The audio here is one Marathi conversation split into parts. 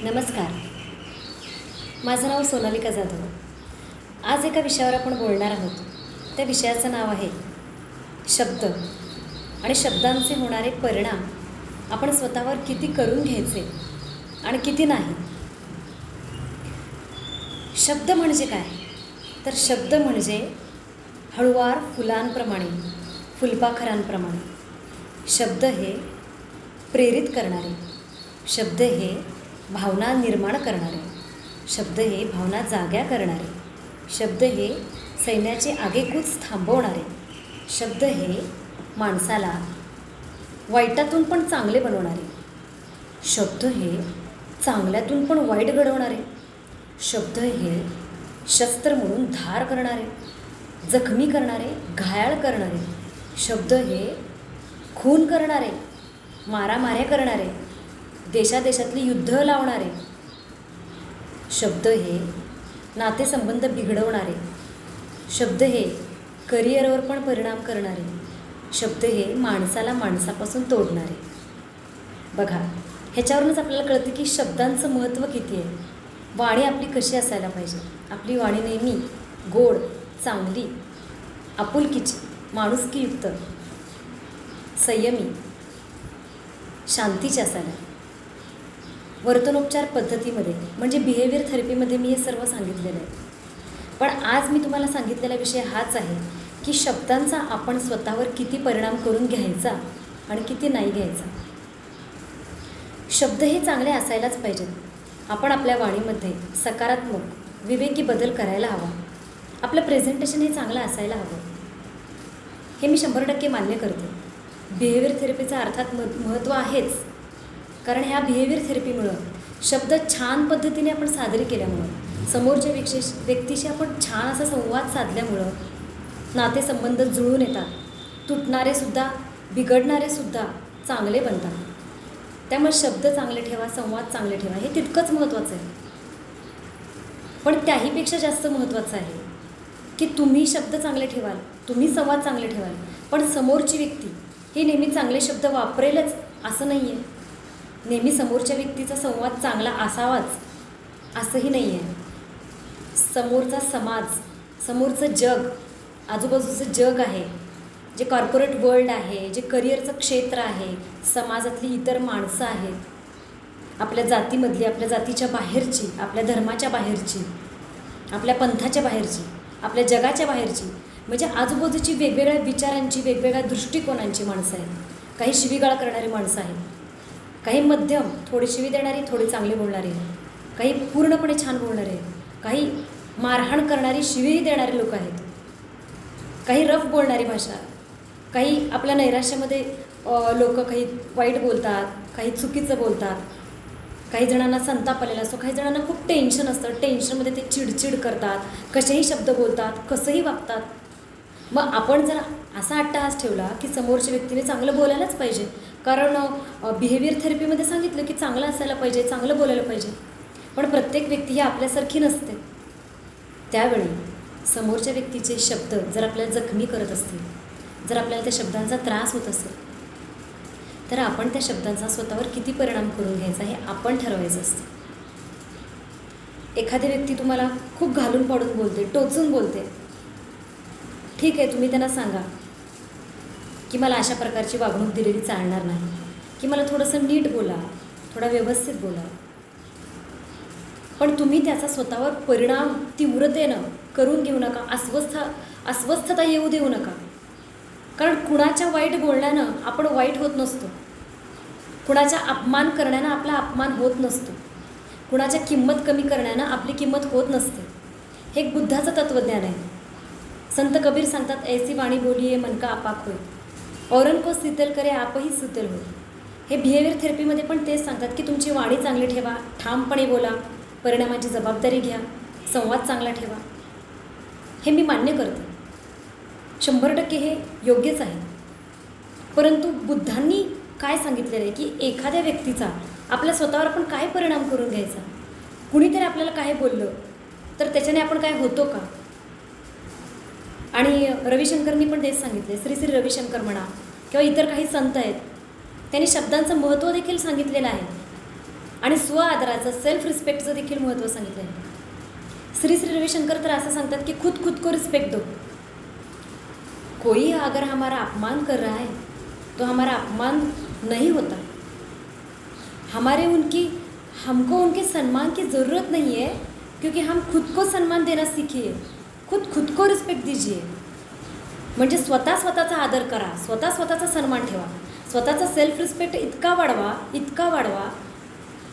नमस्कार. माझं नाव सोनालिका जाधव. आज एका विषयावर आपण बोलणार आहोत. त्या विषयाचं नाव आहे शब्द आणि शब्दांचे होणारे परिणाम आपण स्वतःवर किती करून घ्यायचे आणि किती नाही. शब्द म्हणजे काय? तर शब्द म्हणजे हळुवार फुलांप्रमाणे, फुलपाखरांप्रमाणे. शब्द हे प्रेरित करणारे, शब्द हे भावना निर्माण करणारे, शब्द हे भावना जाग्या करणारे, शब्द हे सैन्याचे आगेकूच थांबवणारे, शब्द हे माणसाला वाईटातून पण चांगले बनवणारे, शब्द हे चांगल्यातून पण वाईट घडवणारे, शब्द हे शस्त्र म्हणून धार करणारे, जखमी करणारे, घायाळ करणारे, शब्द हे खून करणारे, मारामाऱ्या करणारे, देशादेशातली युद्ध लावणारे, शब्द हे नातेसंबंध बिघडवणारे, शब्द हे करिअरवर पण परिणाम करणारे, शब्द हे माणसाला माणसापासून तोडणारे. बघा, ह्याच्यावरूनच आपल्याला कळतं की शब्दांचं महत्त्व किती आहे. वाणी आपली कशी असायला पाहिजे. आपली वाणी नेहमी गोड, चांगली, आपुलकीची, माणुसकीयुक्त, संयमी, शांतीची असायला. वर्तनोपचार पद्धतीमध्ये म्हणजे बिहेवियर थेरपीमध्ये मी हे सर्व सांगितलेलं आहे. पण आज मी तुम्हाला सांगितलेला विषय हाच आहे की शब्दांचा आपण स्वतःवर किती परिणाम करून घ्यायचा आणि किती नाही घ्यायचा. शब्द हे चांगले असायलाच पाहिजेत. आपण आपल्या वाणीमध्ये सकारात्मक, विवेकी बदल करायला हवा. आपलं प्रेझेंटेशन हे चांगलं असायला हवं. हे मी 100% मान्य करते. बिहेवियर थेरपीचा अर्थात महत्त्व आहेच. कारण ह्या बिहेवियर थेरपीमुळं शब्द छान पद्धतीने आपण सादरी केल्यामुळं, समोरच्या व्यक्तीशी आपण छान असा संवाद साधल्यामुळं नातेसंबंध जुळून येतात. तुटणारेसुद्धा, बिघडणारेसुद्धा चांगले बनतात. त्यामुळे शब्द चांगले ठेवा, संवाद चांगले ठेवा, हे तितकंच महत्त्वाचं आहे. पण त्याहीपेक्षा जास्त महत्त्वाचं आहे की तुम्ही शब्द चांगले ठेवाल, तुम्ही संवाद चांगले ठेवाल, पण समोरची व्यक्ती ही नेहमी चांगले शब्द वापरेलच असं नाही आहे. नेहमी समोरच्या व्यक्तीचा संवाद चांगला असावाच असंही नाही आहे. समोरचा समाज, समोरचं जग, आजूबाजूचं जग आहे, जे कॉर्पोरेट वर्ल्ड आहे, जे करिअरचं क्षेत्र आहे, समाजातली इतर माणसं आहेत, आपल्या जातीमधली, आपल्या जातीच्या बाहेरची, आपल्या धर्माच्या बाहेरची, आपल्या पंथाच्या बाहेरची, आपल्या जगाच्या बाहेरची, म्हणजे आजूबाजूची वेगवेगळ्या विचारांची, वेगवेगळ्या दृष्टिकोनांची माणसं आहेत. काही शिवीगाळ करणारी माणसं आहेत, काही मध्यम, थोडी शिवी देणारी, थोडी चांगली बोलणारी, काही पूर्णपणे छान बोलणारे, काही मारहाण करणारी, शिवीही देणारे लोक आहेत, काही रफ बोलणारी भाषा, काही आपल्या नैराश्यामध्ये लोक काही वाईट बोलतात, काही चुकीचं बोलतात, काही जणांना संताप आलेला असतो, काही जणांना खूप टेन्शन असतं, टेन्शनमध्ये ते चिडचिड करतात, कसेही शब्द बोलतात, कसंही वागतात. मग आपण जर असा अट्टहास ठेवला की समोरच्या व्यक्तीने चांगलं बोलायलाच पाहिजे, कारण बिहेवियर थेरपीमध्ये सांगितलं की चांगलं असायला पाहिजे, चांगलं बोलायला पाहिजे, पण प्रत्येक व्यक्ती ही आपल्यासारखी नसते. त्यावेळी समोरच्या व्यक्तीचे शब्द जर आपल्याला जखमी करत असतील, जर आपल्याला त्या शब्दांचा त्रास होत असेल, तर आपण त्या शब्दांचा स्वतःवर किती परिणाम करून घ्यायचा हे आपण ठरवायचं असतं. एखादी व्यक्ती तुम्हाला खूप घालून पाडून बोलते, टोचून बोलते, ठीक आहे, तुम्ही त्यांना सांगा की मला अशा प्रकारची वागणूक दिलेली चालणार नाही, की मला थोडंसं नीट बोला, थोडा व्यवस्थित बोला. पण तुम्ही त्याचा स्वतःवर परिणाम तीव्रतेनं करून घेऊ नका, अस्वस्थता येऊ देऊ नका. कारण कुणाच्या वाईट बोलण्यानं आपण वाईट होत नसतो, कुणाच्या अपमान करण्यानं आपला अपमान होत नसतो, कुणाच्या किंमत कमी करण्यानं आपली किंमत होत नसते. हे एक बुद्धाचं तत्त्वज्ञान आहे. संत कबीर सांगतात, ऐसी वाणी बोलिये मन का आपाक होय, औरन को शीतल करे आपही शीतल होय. हे बिहेवियर थेरपीमध्ये पण तेच सांगतात की तुमची वाणी चांगली ठेवा, ठामपणे बोला, परिणामाची जबाबदारी घ्या, संवाद चांगला ठेवा. हे मी मान्य करते, 100% हे योग्यच आहे. परंतु बुद्धांनी काय सांगितलेलं आहे की एखाद्या व्यक्तीचा आपल्या स्वतःवर आपण काय परिणाम करून घ्यायचा. कुणीतरी आपल्याला काय बोललं तर त्याच्याने आपण काय होतो का. आणि रविशंकरनी पण तेच सांगितले, श्री श्री रविशंकर म्हणा किंवा इतर काही संत आहेत, त्यांनी शब्दांचं महत्त्व देखील सांगितलेलं आहे. आणि स्व आदराचं, सेल्फ रिस्पेक्टचं देखील महत्त्व सांगितलं आहे. श्री श्री रविशंकर तर असं सांगतात की खुद को रिस्पेक्ट दो. कोई अगर हमारा अपमान कर रहा है तो हमारा अपमान नहीं होता. हमको उनके सम्मान की ज़रूरत नहीं है, क्योंकि हम खुद को सम्मान देना सीखिए. खुद को रिस्पेक्ट दीजिए. म्हणजे स्वतःचा आदर करा, स्वतःचा सन्मान ठेवा, स्वतःचा सेल्फ रिस्पेक्ट इतका वाढवा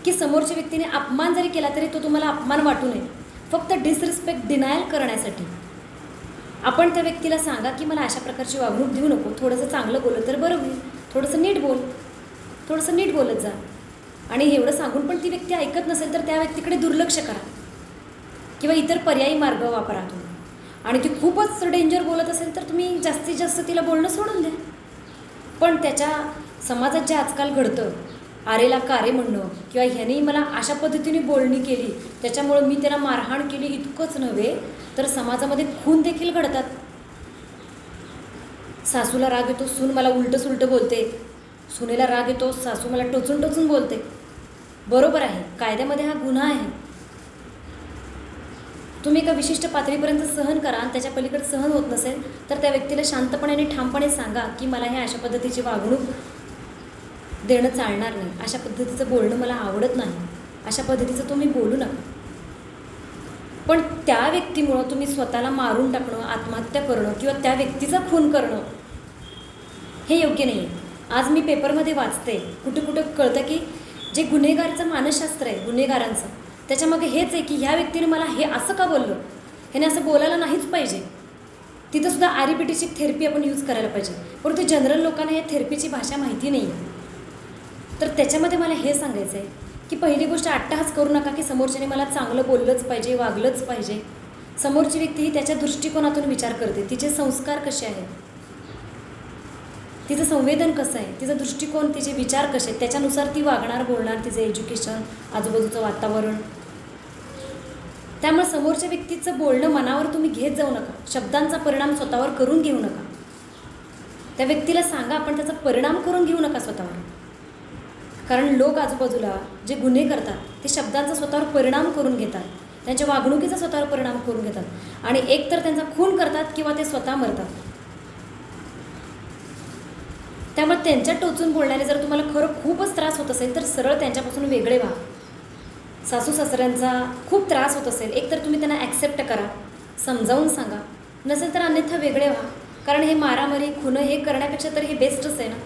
की समोरच्या व्यक्तीने अपमान जरी केला तरी तो तुम्हाला अपमान वाटू नये. फक्त डिसरिस्पेक्ट डिनायल करण्यासाठी आपण त्या व्यक्तीला सांगा की मला अशा प्रकारची वागणूक देऊ नको, थोडंसं चांगलं बोललं तर बरं होईल, थोडंसं नीट बोलत जा. आणि एवढं सांगून पण ती व्यक्ती ऐकत नसेल तर त्या व्यक्तीकडे दुर्लक्ष करा किंवा इतर पर्यायी मार्ग वापरा तुम्ही. आणि ती खूपच डेंजर बोलत असेल तर तुम्ही जास्तीत जास्त तिला बोलणं सोडून द्या. पण त्याच्या समाजात जे आजकाल घडतं, आरेला कारे म्हणणं किंवा ह्याने मला अशा पद्धतीने बोलणी केली त्याच्यामुळं मी त्याला मारहाण केली इतकंच नव्हे तर समाजामध्ये खून देखील घडतात. सासूला राग येतो, सून मला उलटं बोलते, सुनेला राग येतो, सासू मला टोचून बोलते. बरोबर आहे, कायद्यामध्ये हा गुन्हा आहे. तुम्ही एका विशिष्ट पातळीपर्यंत सहन करा आणि त्याच्या पलीकडे सहन होत नसेल तर त्या व्यक्तीला शांतपणे आणि ठामपणे सांगा की मला हे अशा पद्धतीची वागणूक देणं चालणार नाही, अशा पद्धतीचं बोलणं मला आवडत नाही, अशा पद्धतीचं तुम्ही बोलू नका. पण त्या व्यक्तीमुळं तुम्ही स्वतःला मारून टाकणं, आत्महत्या करणं किंवा त्या व्यक्तीचा खून करणं हे योग्य नाही आहे. आज मी पेपरमध्ये वाचते, कुठे कळतं की जे गुन्हेगारचं मानसशास्त्र आहे गुन्हेगारांचं, त्याच्यामागे हेच आहे की ह्या व्यक्तीने मला हे असं का बोललं, ह्याने असं बोलायला नाहीच पाहिजे. तिथंसुद्धा आरईपीटीची थेरपी आपण यूज करायला पाहिजे. परंतु जनरल लोकांना या थेरपीची भाषा माहिती नाही आहे. तर त्याच्यामध्ये मला हे सांगायचं आहे की पहिली गोष्ट अट्टहास करू नका की समोरच्याने मला चांगलं बोललंच पाहिजे, वागलंच पाहिजे. समोरची व्यक्ती ही त्याच्या दृष्टिकोनातून विचार करते, तिचे संस्कार कसे आहेत, तिचं संवेदन कसं आहे, तिचा दृष्टिकोन, तिचे विचार कसे आहेत, त्याच्यानुसार ती वागणार, बोलणार, तिचं एज्युकेशन, आजूबाजूचं वातावरण. त्यामुळे समोरच्या व्यक्तीचं बोलणं मनावर तुम्ही घेत जाऊ नका, शब्दांचा परिणाम स्वतःवर करून घेऊ नका. त्या व्यक्तीला सांगा पण त्याचा परिणाम करून घेऊ नका स्वतःवर. कारण लोक आजूबाजूला जे गुन्हे करतात ते शब्दांचा स्वतःवर परिणाम करून घेतात, त्यांच्या वागणुकीचा स्वतःवर परिणाम करून घेतात आणि एकतर त्यांचा खून करतात किंवा ते स्वतः मरतात. त्यामुळे त्यांच्या टोचून बोलण्याने जर तुम्हाला खरं खूपच त्रास होत असेल तर सरळ त्यांच्यापासून वेगळे व्हा. सासू सासऱ्यांचा खूप त्रास होत असेल एकतर तुम्ही त्यांना ॲक्सेप्ट करा, समजावून सांगा, नसेल तर अन्यथा वेगळे व्हा. कारण हे मारामारी खुनं हे करण्यापेक्षा तर हे बेस्टच आहे ना.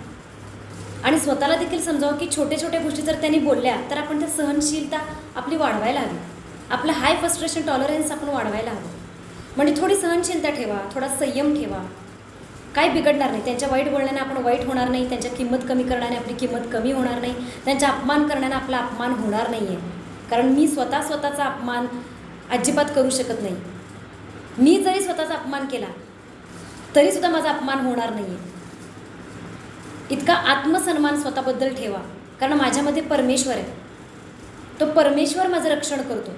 आणि स्वतःला देखील समजावं की छोट्या गोष्टी जर त्यांनी बोलल्या तर आपण त्या सहनशीलता आपली वाढवायला हवी, आपलं हाय फ्रस्ट्रेशन टॉलरन्स आपण वाढवायला हवं. म्हणजे थोडी सहनशीलता ठेवा, थोडा संयम ठेवा, काय बिघडणार नाही. त्यांच्या वाईट बोलण्याने आपण वाईट होणार नाही, त्यांच्या किंमत कमी करण्याने आपली किंमत कमी होणार नाही, त्यांचा अपमान करण्याने आपला अपमान होणार नाही आहे. कारण मी स्वतःचा अपमान अजिबात करू शकत नाही. मी जरी स्वतःचा अपमान केला तरीसुद्धा माझा अपमान होणार नाही आहे. इतका आत्मसन्मान स्वतःबद्दल ठेवा, कारण माझ्यामध्ये परमेश्वर आहे. तो परमेश्वर माझं रक्षण करतो,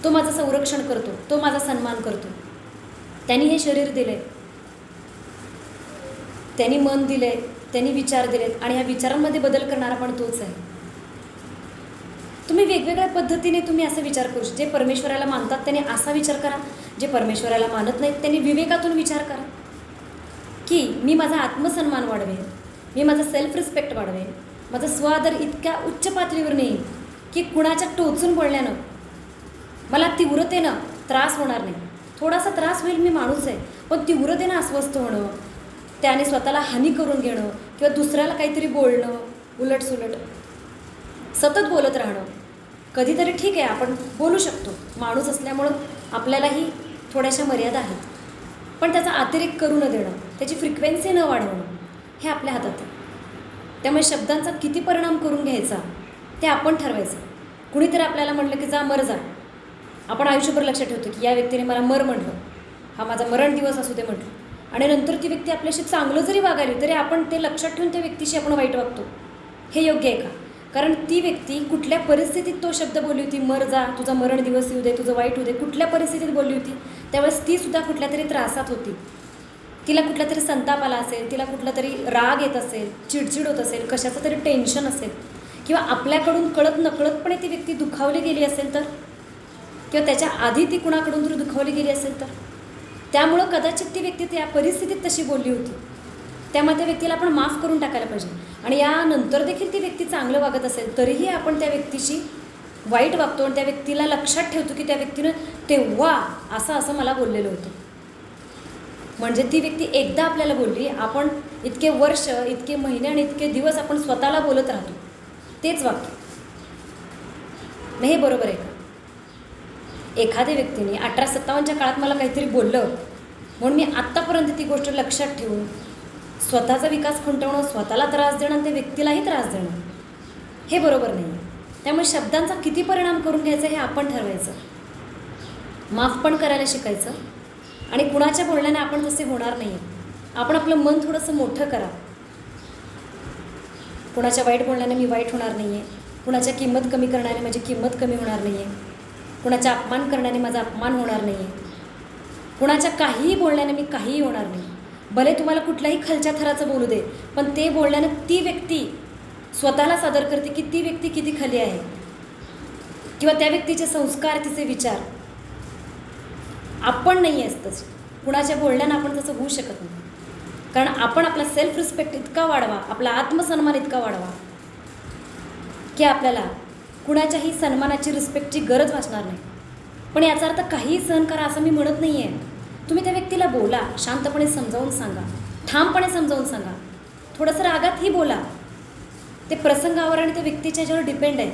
तो माझं संरक्षण करतो, तो माझा सन्मान करतो. त्यांनी हे शरीर दिलं आहे, त्यांनी मन दिलं आहे, त्यांनी विचार दिलेत आणि ह्या विचारांमध्ये बदल करणारा पण तोच आहे. तुम्ही वेगवेगळ्या पद्धतीने तुम्ही असा विचार करू शकता. जे परमेश्वराला मानतात त्यांनी असा विचार करा, जे परमेश्वराला मानत नाहीत त्यांनी विवेकातून विचार करा की मी माझा आत्मसन्मान वाढवेन, मी माझा सेल्फ रिस्पेक्ट वाढवेन, माझा स्वादर इतक्या उच्च पातळीवर नेईन की कुणाच्या टोचून बोलण्यानं मला तीव्रतेनं त्रास होणार नाही. थोडासा त्रास होईल, मी माणूस आहे, पण तीव्रतेनं अस्वस्थ होणं, त्याने स्वतःला हानी करून घेणं किंवा दुसऱ्याला काहीतरी बोलणं, उलटसुलट सतत बोलत राहणं. कधीतरी ठीक आहे, आपण बोलू शकतो, माणूस असल्यामुळं आपल्यालाही थोड्याशा मर्यादा आहेत, पण त्याचा अतिरेक करू न देणं, त्याची फ्रिक्वेन्सी न वाढवणं हे आपल्या हातात आहे. त्यामुळे शब्दांचा किती परिणाम करून घ्यायचा ते आपण ठरवायचं. कुणीतरी आपल्याला म्हटलं की जा मर जा, आपण आयुष्यभर लक्षात ठेवतो की या व्यक्तीने मला मर म्हटलं, हा माझा मरण दिवस असू दे म्हटलं, आणि नंतर ती व्यक्ती आपल्याशी चांगलं जरी वागायली तरी आपण ते लक्षात ठेवून त्या व्यक्तीशी आपण वाईट वागतो. हे योग्य आहे का? कारण ती व्यक्ती कुठल्या परिस्थितीत तो शब्द बोलली होती, मर जा, तुझा मरण दिवस येऊ दे, तुझं वाईट होऊ दे, कुठल्या परिस्थितीत बोलली होती, त्यावेळेस तीसुद्धा कुठल्या तरी त्रासात होती, तिला कुठला तरी संताप आला असेल, तिला कुठला तरी राग येत असेल, चिडचिड होत असेल, कशाचं तरी टेन्शन असेल, किंवा आपल्याकडून कळत नकळतपणे ती व्यक्ती दुखावली गेली असेल तर, किंवा त्याच्या आधी ती कुणाकडून तरी दुखावली गेली असेल तर, त्यामुळं कदाचित ती व्यक्ती त्या परिस्थितीत तशी बोलली होती. त्यामुळे त्या व्यक्तीला आपण माफ करून टाकायला पाहिजे. आणि यानंतर देखील ती व्यक्ती चांगलं वागत असेल तरीही आपण त्या व्यक्तीशी वाईट वागतो आणि त्या व्यक्तीला लक्षात ठेवतो की त्या व्यक्तीनं तेव्हा असं मला बोललेलं होतं. म्हणजे ती व्यक्ती एकदा आपल्याला बोलली, आपण इतके वर्ष, इतके महिने आणि इतके दिवस आपण स्वतःला बोलत राहतो तेच वाक्य. नाही, हे बरोबर आहे का? एखाद्या व्यक्तीने 1857च्या काळात मला काहीतरी बोललं म्हणून मी आत्तापर्यंत ती गोष्ट लक्षात ठेवून स्वतःचा विकास खुंटवणं, स्वतःला त्रास देणं आणि त्या व्यक्तीलाही त्रास देणं, हे बरोबर नाही आहे. त्यामुळे शब्दांचा किती परिणाम करून घ्यायचा हे आपण ठरवायचं. माफ पण करायला शिकायचं. आणि कुणाच्या बोलण्याने आपण तसे होणार नाही आहे. आपण आपलं मन थोडंसं मोठं करा. कुणाच्या वाईट बोलण्याने मी वाईट होणार नाही आहे, कुणाच्या किंमत कमी करण्याने माझी किंमत कमी होणार नाही आहे, कुणाचा अपमान करण्याने माझा अपमान होणार नाही आहे, कुणाच्या काहीही बोलण्याने मी काहीही होणार नाही. भले तुम्हाला कुठल्याही खालच्या थराचं बोलू दे, पण ते बोलण्यानं ती व्यक्ती स्वतःला सादर करते की ती व्यक्ती किती खाली आहे, किंवा त्या व्यक्तीचे संस्कार, तिचे विचार. आपण नाही आहेस तसे. कुणाच्या बोलण्यानं आपण तसं होऊ शकत नाही. कारण आपण आपला सेल्फ रिस्पेक्ट इतका वाढवा, आपला आत्मसन्मान इतका वाढवा की आपल्याला कुणाच्याही सन्मानाची, रिस्पेक्टची गरज वाचणार नाही. पण याचा अर्थ काहीही सहन करा असं मी म्हणत नाही आहे. तुम्ही त्या व्यक्तीला बोला, शांतपणे समजावून सांगा, ठामपणे समजावून सांगा, थोडंसं रागातही बोला. ते प्रसंगावर आणि त्या व्यक्तीच्या ह्याच्यावर डिपेंड आहे.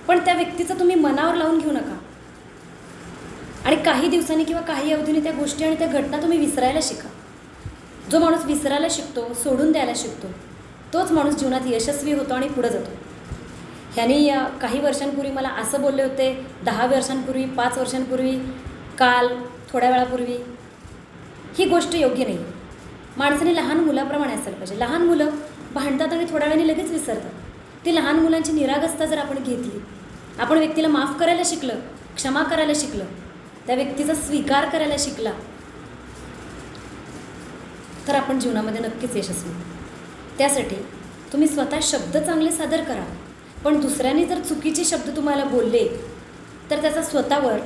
पण त्या व्यक्तीचं तुम्ही मनावर लावून घेऊ नका. आणि काही दिवसांनी किंवा काही अवधीने त्या गोष्टी आणि त्या घटना तुम्ही विसरायला शिका. जो माणूस विसरायला शिकतो, सोडून द्यायला शिकतो, तोच माणूस जीवनात यशस्वी होतो आणि पुढं जातो. ह्यांनी काही वर्षांपूर्वी मला असं बोलले होते, 10 वर्षांपूर्वी, 5 वर्षांपूर्वी, काल, थोड्या वेळापूर्वी, ही गोष्ट योग्य नाही. माणसाने लहान मुलाप्रमाणे असायला पाहिजे. लहान मुलं भांडतात आणि थोड्या वेळाने लगेच विसरतात. ती लहान मुलांची निरागसता जर आपण घेतली, आपण व्यक्तीला माफ करायला शिकलं, क्षमा करायला शिकलं, त्या व्यक्तीचा स्वीकार करायला शिकला, तर आपण जीवनामध्ये नक्कीच यशस्वी. त्यासाठी तुम्ही स्वतः शब्द चांगले सादर करा. पण दुसऱ्याने जर चुकीचे शब्द तुम्हाला बोलले तर त्याचा स्वतःवर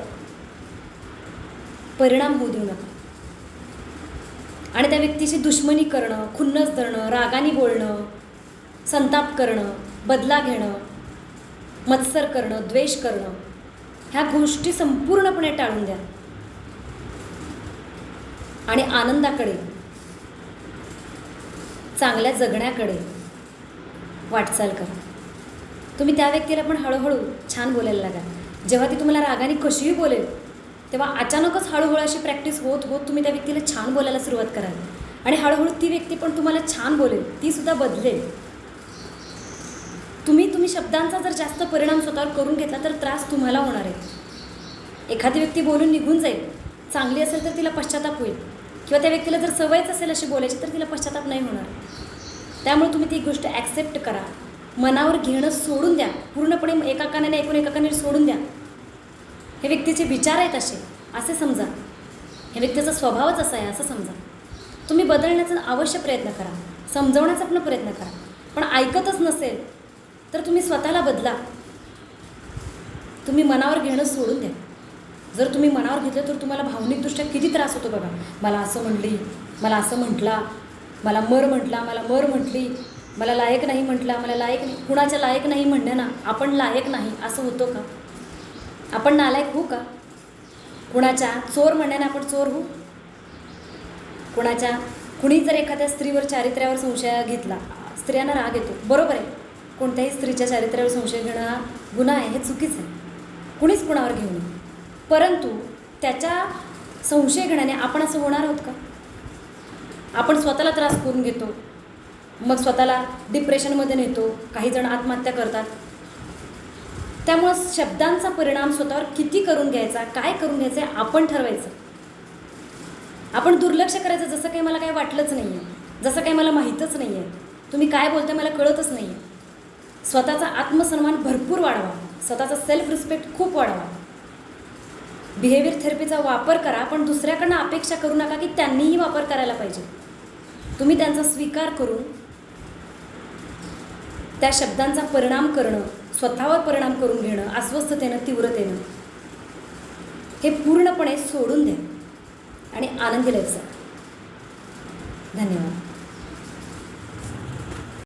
परिणाम होऊ देऊ नका. आणि त्या व्यक्तीची दुश्मनी करणं, खुन्नस धरणं, रागाने बोलणं, संताप करणं, बदला घेणं, मत्सर करणं, द्वेष करणं, ह्या गोष्टी संपूर्णपणे टाळून द्या. आणि आनंदाकडे, चांगल्या जगण्याकडे वाटचाल करा. तुम्ही त्या व्यक्तीला पण हळूहळू छान बोलायला लागा. जेव्हा ती तुम्हाला रागाने कशीही बोलेल तेव्हा अचानकच हळूहळू अशी प्रॅक्टिस होत होत तुम्ही त्या व्यक्तीला छान बोलायला सुरुवात कराल. आणि हळूहळू ती व्यक्ती पण तुम्हाला छान बोलेल, तीसुद्धा बदलेल. तुम्ही शब्दांचा जर जास्त परिणाम स्वतःवर करून घेतला तर त्रास तुम्हाला होणार आहे. एखादी व्यक्ती बोलून निघून जाईल, चांगली असेल तर तिला पश्चाताप होईल, किंवा त्या व्यक्तीला जर सवयच असेल अशी बोलायची तर तिला पश्चाताप नाही होणार. त्यामुळे तुम्ही ती गोष्ट ॲक्सेप्ट करा. मनावर घेणं सोडून द्या. पूर्णपणे एका कानाने ऐकून एका कानाने सोडून द्या. हे व्यक्तीचे विचार आहेत असे समजा, हे व्यक्तीचा स्वभावच असा आहे असं समजा. तुम्ही बदलण्याचा अवश्य प्रयत्न करा, समजवण्याचा पण प्रयत्न करा. पण ऐकतच नसेल तर तुम्ही स्वतःला बदला. तुम्ही मनावर घेणं सोडून द्या. जर तुम्ही मनावर घेतलं तर तुम्हाला भावनिकदृष्ट्या किती त्रास होतो बघा. मला असं म्हणली, मला असं म्हटला, मला मर म्हटला, मला मर म्हटली, मला लायक नाही म्हटला, मला लायक नाही. कुणाच्या लायक नाही म्हणण्यानं आपण लायक नाही असं होतो का? आपण नालायक होऊ का? कुणाच्या चोर म्हणण्याने आपण चोर होऊ? कुणी जर एखाद्या स्त्रीवर, चारित्र्यावर संशय घेतला, स्त्रियांना राग येतो, बरोबर आहे. कोणत्याही स्त्रीच्या चारित्र्यावर संशय घेणं हा गुन्हा आहे, हे चुकीचं आहे. कुणीच कुणावर घेऊ नये. परंतु त्याच्या संशय घेण्याने आपण असं होणार आहोत का? आपण स्वतःला त्रास करून घेतो, मग स्वतःला डिप्रेशनमध्ये नेतो, काही जण आत्महत्या करतात. त्यामुळं शब्दांचा परिणाम स्वतःवर किती करून घ्यायचा, काय करून घ्यायचं आहे आपण ठरवायचं. आपण दुर्लक्ष करायचं, जसं काही मला काही वाटलंच नाही आहे, जसं काही मला माहीतच नाही आहे, तुम्ही काय बोलताय मला कळतच नाही आहे. स्वतःचा आत्मसन्मान भरपूर वाढवा, स्वतःचा सेल्फ रिस्पेक्ट खूप वाढवा. बिहेवियर थेरपीचा वापर करा, पण दुसऱ्याकडनं अपेक्षा करू नका की त्यांनीही वापर करायला पाहिजे. तुम्ही त्यांचा स्वीकार करून त्या शब्दांचा परिणाम करणं, स्वतःवर परिणाम करून घेणं, अस्वस्थतेनं, तीव्रतेनं, हे पूर्णपणे सोडून द्या आणि आनंदी लाईफ जगा. धन्यवाद.